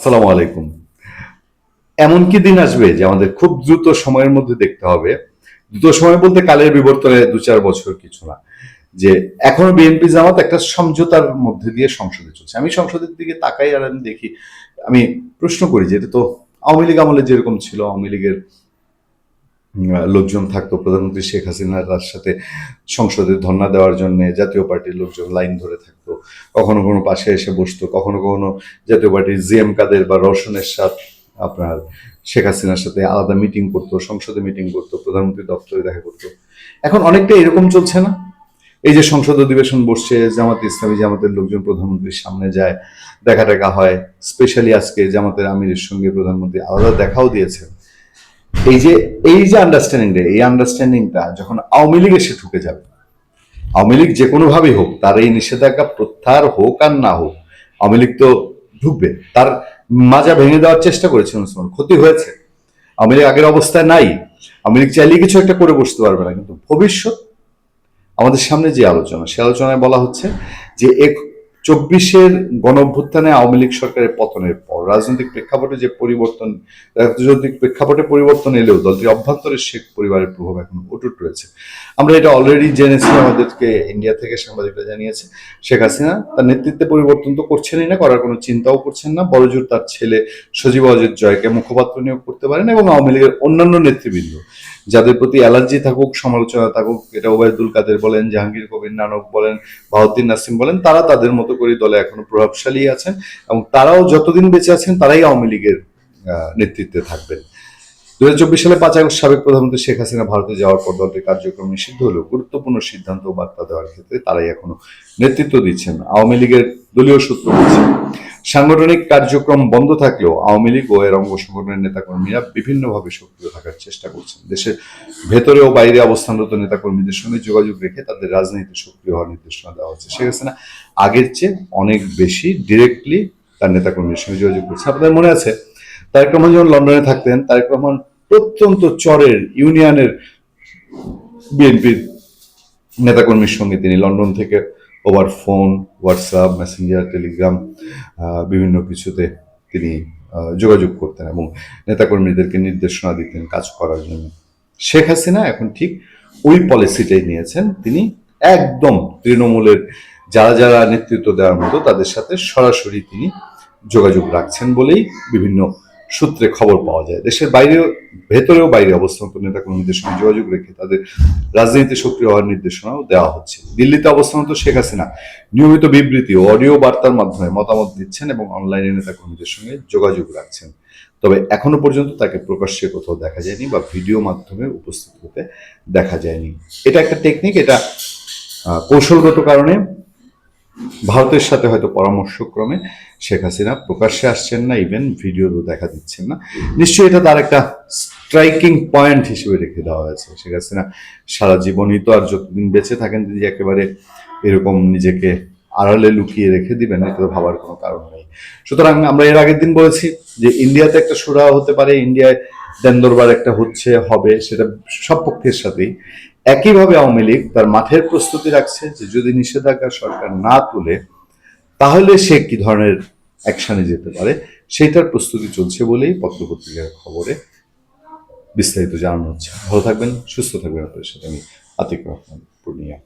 আসসালামু আলাইকুম। এমন কি দিন আসবে যে আমাদের খুব দ্রুত সময়ের মধ্যে দেখতে হবে, দ্রুত সময় বলতে কালের বিবর্তনে ২-৪ বছর কিছু না, যে এখনো বিএনপি জামাত একটা সমঝোতার মধ্যে দিয়ে সংসদে চলছে। আমি সংসদের দিকে তাকাই আর আমি দেখি, আমি প্রশ্ন করি যে এটা তো আওয়ামী লীগ আমলে যেরকম ছিল, আওয়ামী লীগের লোকজন থাকতো, প্রধানমন্ত্রী শেখ হাসিনার তার সাথে সংসদে ধর্ণা দেওয়ার জন্য জাতীয় পার্টির লোকজন লাইন ধরে থাকতো, কখনো কখনো পাশে এসে বসতো, কখনো কখনো জাতীয় পার্টির জিএম কাদের বা রওশনের সাথে আপনার শেখ হাসিনার সাথে আলাদা মিটিং করতো, সংসদে মিটিং করতো, প্রধানমন্ত্রী দপ্তরে দেখা করতো। এখন অনেকটা এরকম চলছে না? এই যে সংসদ অধিবেশন বসছে, জামাত ইসলামী জামাতের লোকজন প্রধানমন্ত্রীর সামনে যায়, দেখা টাকা হয়। স্পেশালি আজকে জামাতের আমিরের সঙ্গে প্রধানমন্ত্রী আলাদা দেখাও দিয়েছেন। এই যে আন্ডারস্ট্যান্ডিংটা, এই আন্ডারস্ট্যান্ডিংটা যখন আওয়ামী লীগ এসে ঢুকে যাবে, আওয়ামী লীগ যে কোনোভাবেই হোক, তার এই নিষেধাজ্ঞা প্রত্যাহার হোক আর না হোক, আওয়ামী লীগ তো ঢুকবে। তার মাজা ভেঙে দেওয়ার চেষ্টা করেছে মুসলমান, ক্ষতি হয়েছে। আওয়ামী লীগ আগের অবস্থায় নাই। আওয়ামী লীগ চাইলে কিছু একটা করে বসতে পারবে না, কিন্তু ভবিষ্যৎ আমাদের সামনে যে আলোচনা, সে আলোচনায় বলা হচ্ছে যে 24-এর গণঅভ্যুত্থানে আওয়ামী লীগ সরকারের পতনের পর রাজনৈতিক প্রেক্ষাপটে যে পরিবর্তন, রাজনৈতিক প্রেক্ষাপটে পরিবর্তন এলেও দলটির অভ্যন্তরে শেখ পরিবারের প্রভাব এখন অটুট রয়েছে। আমরা এটা অলরেডি জেনেছি, আমাদেরকে ইন্ডিয়া থেকে সাংবাদিকরা জানিয়েছে শেখ হাসিনা তার নেতৃত্বে পরিবর্তন তো করছেনই না, করার কোনো চিন্তাও করছেন না। বড়জোর তার ছেলে সজীব অজিত জয়কে মুখপাত্র নিয়োগ করতে পারেন, এবং আওয়ামী লীগের অন্যান্য নেতৃবৃন্দ যাদের প্রতি অ্যালার্জি থাকুক, সমালোচনা থাকুক, এটা ওবায়দুল কাদের বলেন, জাহাঙ্গীর কবির নানক বলেন, বাহাউদ্দিন নাসিম বলেন, তারা তাদের মতো করে দলে এখনো প্রভাবশালী আছেন, এবং তারাও যতদিন বেঁচে আছেন তারাই আওয়ামী লীগের নেতৃত্বে থাকবেন। 2024 সালে 5 আগস্ট সাবেক প্রধানমন্ত্রী শেখ হাসিনা ভারতে যাওয়ার পর দলটির কার্যক্রম নিষিদ্ধ হলেও গুরুত্বপূর্ণ সিদ্ধান্ত ও বার্তা দেওয়ার ক্ষেত্রে তারাই এখনো নেতৃত্ব দিচ্ছেন। আওয়ামী লীগের দলীয় সূত্র বলছে, সাংগঠনিক কার্যক্রম বন্ধ থাকলেও আওয়ামী লীগ ও এর অঙ্গ সংগঠনের নেতাকর্মীরা বিভিন্নভাবে সক্রিয় থাকার চেষ্টা করছেন। দেশের ভেতরে ও বাইরে অবস্থানরত নেতাকর্মীদের সঙ্গে যোগাযোগ রেখে তাদের রাজনীতিতে সক্রিয় হওয়ার নির্দেশনা দেওয়া হচ্ছে। শেখ হাসিনা আগের চেয়ে অনেক বেশি ডিরেক্টলি তার নেতাকর্মীদের সঙ্গে যোগাযোগ করছে। আপনাদের মনে আছে তারেক রহমান যখন লন্ডনে থাকতেন, তারেক রহমান প্রত্যন্ত চরের ইউনিয়নের বিএনপির নেতাকর্মীর সঙ্গে তিনি লন্ডন থেকে over phone, WhatsApp, Messenger, Telegram বিভিন্ন কিছুতে তিনি যোগাযোগ করতেন এবং নেতাকর্মীদেরকে নির্দেশনা দিতেন কাজ করার জন্য। শেখ হাসিনা এখন ঠিক ওই পলিসিটাই নিয়েছেন। তিনি একদম তৃণমূলের যারা যারা নেতৃত্ব দেওয়ার মতো তাদের সাথে সরাসরি তিনি যোগাযোগ রাখছেন বলেই বিভিন্ন সূত্রে খবর পাওয়া যায়। দেশের বাইরেও, ভেতরেও বাইরে অবস্থানরত নেতাকর্মীদের সঙ্গে যোগাযোগ রেখে তাদের রাজনীতিতে সক্রিয় হওয়ার নির্দেশনাও দেওয়া হচ্ছে। দিল্লিতে অবস্থানরত শেখ হাসিনা নিয়মিত বিবৃতি ও অডিও বার্তার মাধ্যমে মতামত দিচ্ছেন এবং অনলাইনে নেতাকর্মীদের সঙ্গে যোগাযোগ রাখছেন। তবে এখনো পর্যন্ত তাকে প্রকাশ্যে কোথাও দেখা যায়নি বা ভিডিও মাধ্যমে উপস্থিত হতে দেখা যায়নি। এটা একটা টেকনিক, এটা কৌশলগত কারণে ভারতের সাথে হয়তো পরামর্শক্রমে শেখ হাসিনা প্রকাশ্যে আসছেন না, ইভেন ভিডিওও দেখা দিচ্ছেন না। নিশ্চয়ই এটা তার একটা স্ট্রাইকিং পয়েন্ট হিসেবে রেখে দেওয়া হয়েছে। শেখ হাসিনা সারা জীবনই তো আর যতদিন বেঁচে থাকেন যদি একেবারে এরকম নিজেকে আড়ালে লুকিয়ে রেখে দিবেন, এটা ভাবার কোনো কারণ নেই। সুতরাং আমরা এর আগের দিন বলেছি যে ইন্ডিয়াতে একটা সুরা হতে পারে, ইন্ডিয়ায় দেন দরবার একটা হচ্ছে, হবে, সেটা সব পক্ষের সাথেই। একইভাবে আওয়ামী লীগ তার মাঠের প্রস্তুতি রাখছে যে যদি নিষেধাজ্ঞা সরকার না তুলে তাহলে সে কি ধরনের অ্যাকশনে যেতে পারে, সেটার প্রস্তুতি চলছে বলেই পত্রপত্রিকার খবরে বিস্তারিত জানানো হচ্ছে। ভালো থাকবেন, সুস্থ থাকবেন। আপনাদের সাথে আমি আতিক রহমান, পূর্ণিয়া।